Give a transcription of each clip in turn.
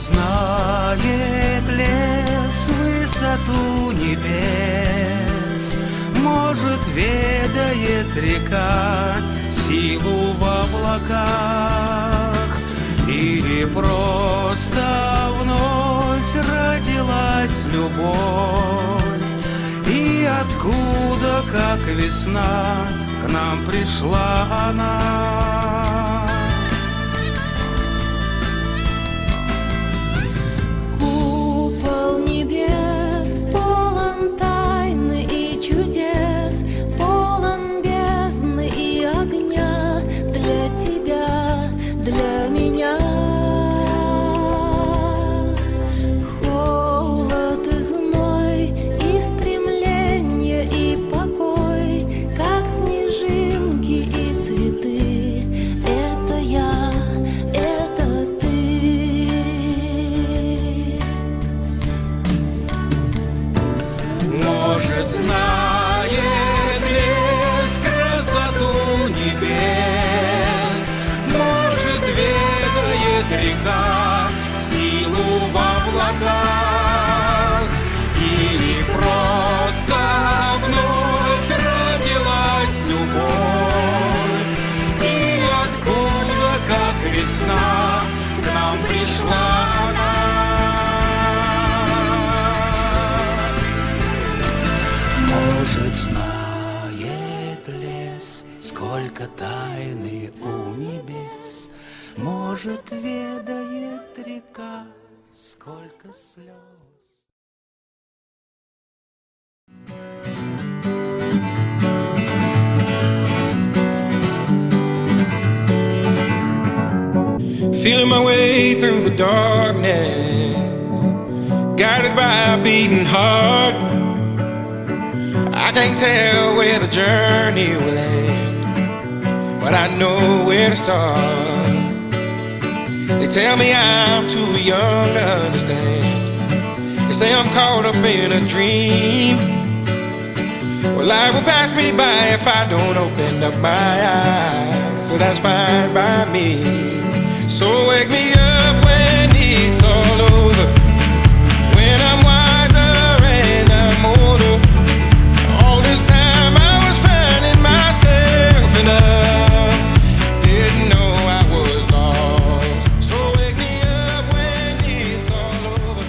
знает лес высоту небес, может, ведает река силу в облаках, или просто вновь родилась любовь, и откуда, как весна, к нам пришла она. Может, знает лес красоту небес, может, ведает река силу в облаках, или просто вновь родилась любовь, и откуда, как весна, к нам пришла она. Может, знает лес, сколько тайны у небес, может, ведает река, сколько слез. Feeling my way through the darkness, guided by a beating heart. I can't tell where the journey will end, but I know where to start. They tell me I'm too young to understand. They say I'm caught up in a dream. Well, life will pass me by if I don't open up my eyes. So that's fine by me. So wake me up when it's all over, when I'm wiser and I'm older. All this time I was finding myself and I didn't know I was lost. So wake me up when it's all over,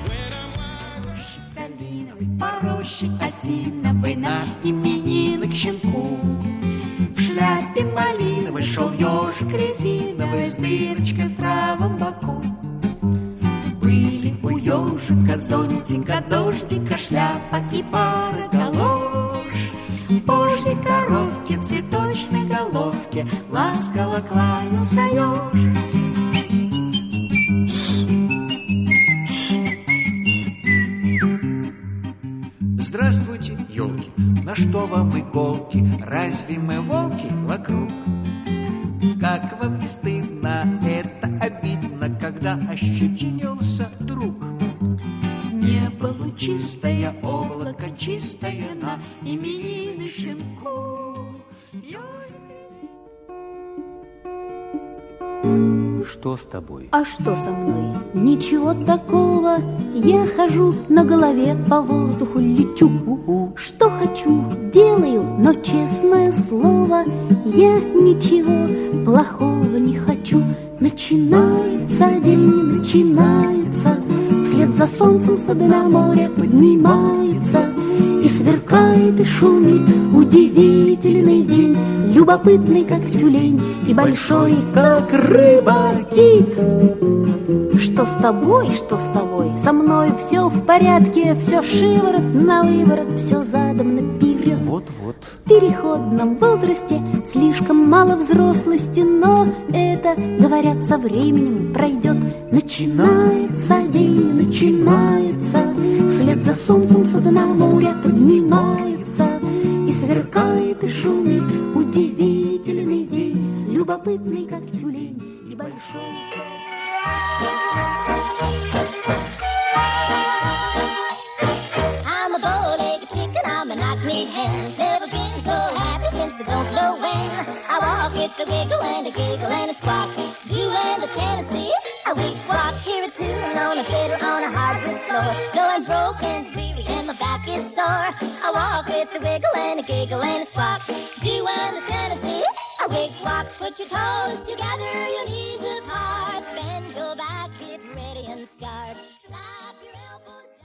when I'm wiser. Калиновый порощик осиновый на именины к щенку. В шляпе малиновой шел ежик резиновый с дырочкой в правом боку. Были у ежика зонтика, дождика, шляпа и пара галош. Божьей коровке, цветочной головке ласково кланялся еж. Здравствуйте, елки, на что вам иголки? Разве мы волки вокруг? Как вам не стыдно, это обидно, когда ощетинился друг. Небо лучистое, облако чистое на именины щенку. Что с тобой? А что со мной? Ничего такого. Я хожу, на голове по воздуху лечу. Что хочу, делаю, но честное слово, я ничего плохого не хочу. Начинается день, начинается, вслед за солнцем сады на море поднимается. И сверкает, и шумит удивительный день, любопытный, как тюлень, и большой, как рыба-кит. Что с тобой, что с тобой? Со мной все в порядке, все шиворот на выворот, все задом наперед. Вот-вот. В переходном возрасте слишком мало взрослости, но это, говорят, со временем пройдет. Начинается день, начинается, вслед за солнцем сады на море поднимается. И сверкает, и шумит удивительный день, любопытный, как тюлень, и большой. I'm a bow-legged chicken, I'm a knock-kneed hen. Never been so happy since I don't know when. I walk with a wiggle and a giggle and a squawk. You and the Tennessee, a weak walk. on a hardwood floor. Though I'm broke and weary and my back is sore, I walk with a wiggle and a giggle and a squawk. Do you understand, Tennessee? A wig walk. Put your toes together, your knees apart. Bend your back, get ready and start. Slap your elbows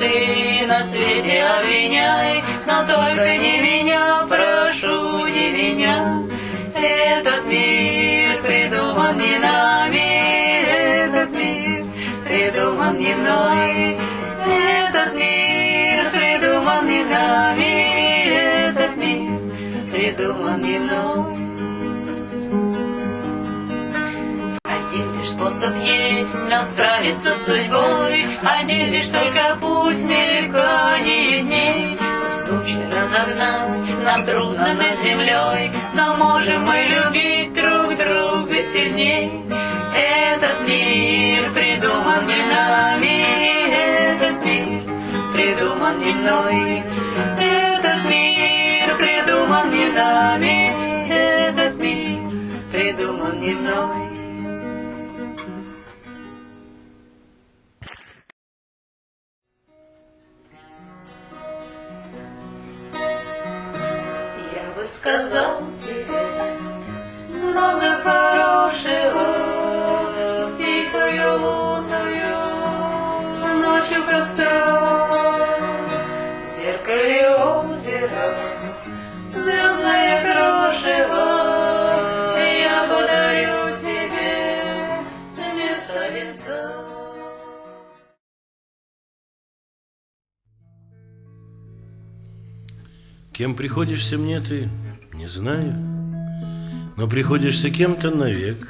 ты на свете обвиняй, но только не меня, прошу, не меня. Этот мир придуман не нами, этот мир придуман не мной. Этот мир придуман не нами, этот мир придуман не мной. Один лишь способ есть нам справиться с судьбой, один лишь только путь мелькания дней. Пусть тучи разогнать нам трудно над землей, но можем мы любить друг друга сильней. Этот мир придуман не нами, этот мир придуман не мной. Этот мир придуман не нами, этот мир придуман не мной. Сказал тебе много хорошего в тихую лунную ночью костра, в зеркале озера звездное крошево я подарю тебе вместо венца. Кем приходишься мне ты, не знаю, но приходишься кем-то навек.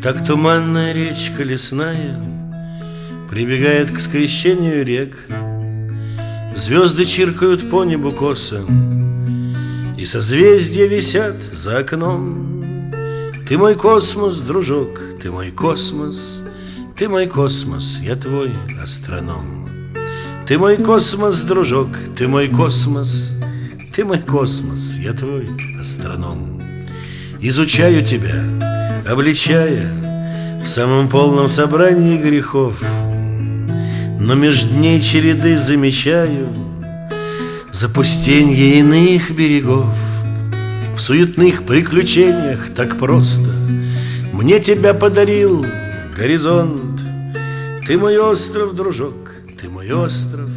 Так туманная речка лесная прибегает к скрещению рек. Звезды чиркают по небу косо, и созвездия висят за окном. Ты мой космос, дружок, ты мой космос, ты мой космос, я твой астроном. Ты мой космос, дружок, ты мой космос, ты мой космос, я твой астроном. Изучаю тебя, обличая в самом полном собрании грехов. но меж дней череды замечаю запустенье иных берегов. В суетных приключениях так просто мне тебя подарил горизонт. Ты мой остров, дружок, ты мой остров,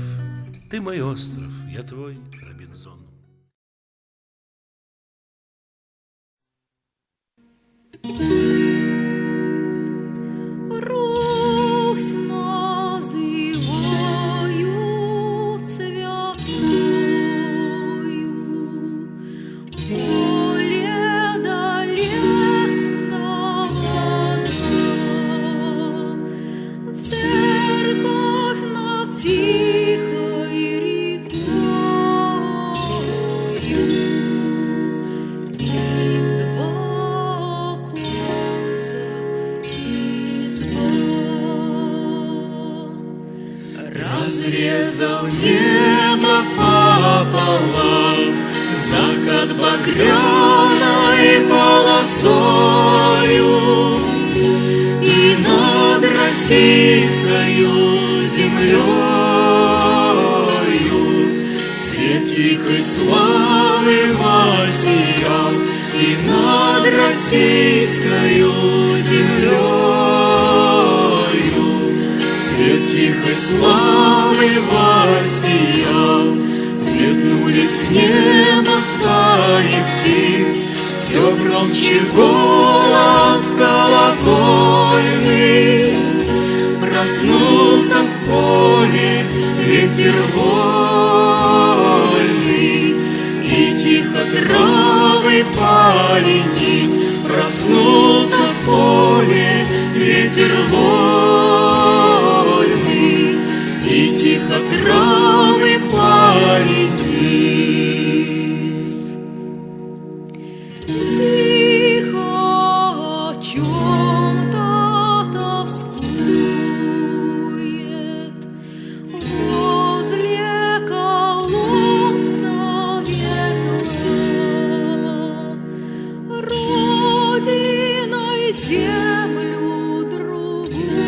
ты мой остров, я твой Робинзон. Русь называю цветною, поле да лес да вода, церковь над тихой рекою, и в два оконца изба. Разрезал небо пополам закат багряной полосою, и над российскою землею свет тихой славы воссиял, и над российскою землею свет тихой славы воссиял. Сметнулись к небу стаи птиц, все громче голос колокольный. Проснулся в поле ветер вольный, и тихо травы поленить. Проснулся в поле ветер вольный, и тихо травы поленить. Тихо о чем-то тоскует возле колодца ветла, родиной землю другую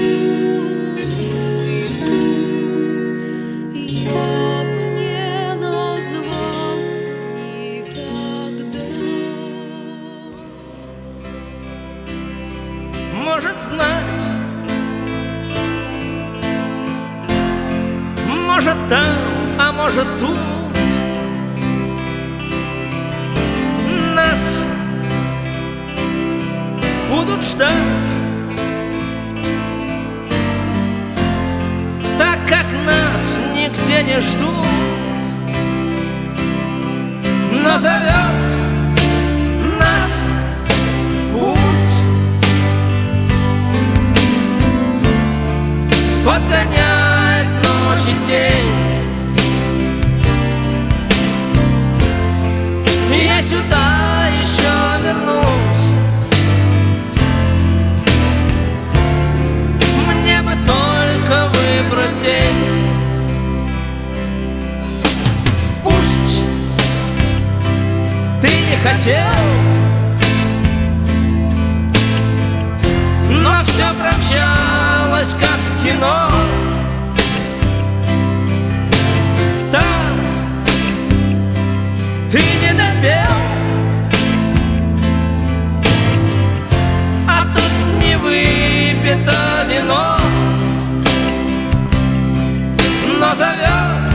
я б не назвал никогда. Может знать, может там, а может тут нас будут ждать, так как нас нигде не ждут, но зовет нас путь. Подгоняет ночь и день, я сюда еще вернусь. Мне бы только выбрать день. Пусть ты не хотел, но все промчалось, как в кино. Там ты не допел, а тут не выпито вино, но зовет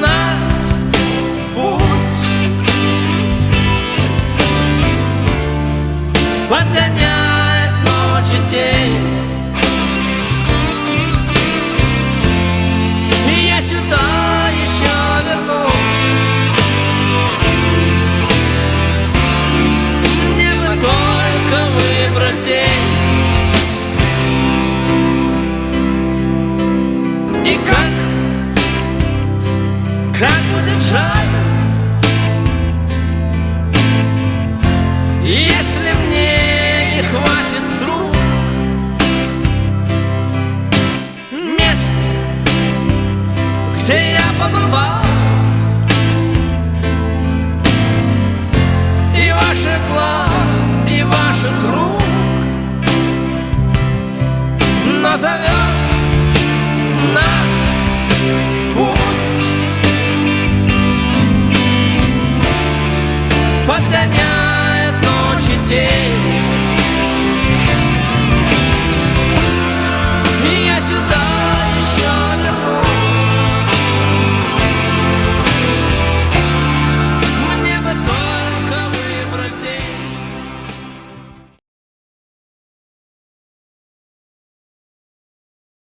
нас путь. Подгоняет ночь и день, и я сюда еще вернусь. Мне бы только выбрать день. И как будет жаль, если мне не хватит вдруг мест, где я побывал, и ваших глаз, и ваших рук, но зовет догоняй.